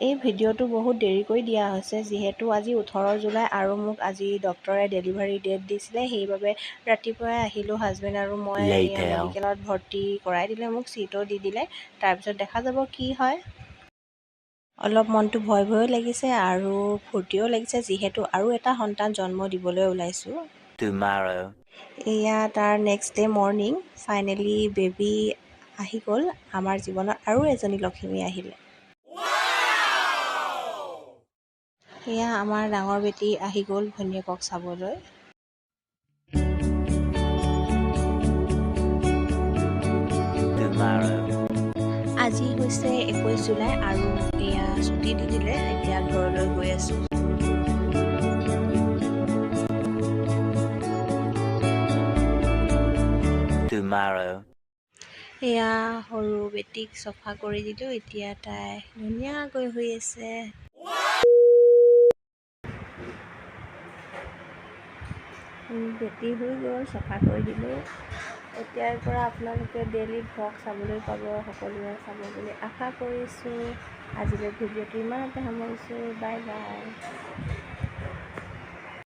এই ভিডিঅ'টো বহুত দেৰিকৈ দিয়া হৈছে যিহেতু আজি 18 জুলাই আৰু মোক আজি ডক্টৰে ডেলিভাৰী ডেট দিছিলে, সেইবাবে ৰাতিপুৱাই আহিলোঁ। হাজবেণ্ড আৰু মই মেডিকেলত ভৰ্তি কৰাই দিলে, মোক চিটো দি দিলে। তাৰপিছত দেখা যাব কি হয়। অলপ মনটো ভয় ভয়ো লাগিছে আৰু ফূৰ্তিও লাগিছে যিহেতু আৰু এটা সন্তান জন্ম দিবলৈ ওলাইছোঁ। এয়া তাৰ next day morning finally baby আহি গ'ল। আমাৰ জীৱনত আৰু এজনী লক্ষ্মী আহিলে। এয়া আমাৰ ডাঙৰ বেটি আহি গ'ল ভনীয়েকক চাবলৈ। আজি হৈছে 21 জুলাই আৰু এয়া ছুটি দি দিলে, এতিয়া ঘৰলৈ গৈ আছোঁ। এয়া সৰু বেটিক চফা কৰি দিলোঁ, এতিয়া তাই ধুনীয়াকৈ শুই আছে। বেটি শুই গ'ল, চফা কৰি দিলোঁ। এতিয়াৰ পৰা আপোনালোকে ডেইলি ভ্লগ চাবলৈ পাব, সকলোৱে চাব বুলি আশা কৰিছোঁ। আজিলৈ ভিডিঅ'টো ইমানতে সামৰিছোঁ। Bye bye.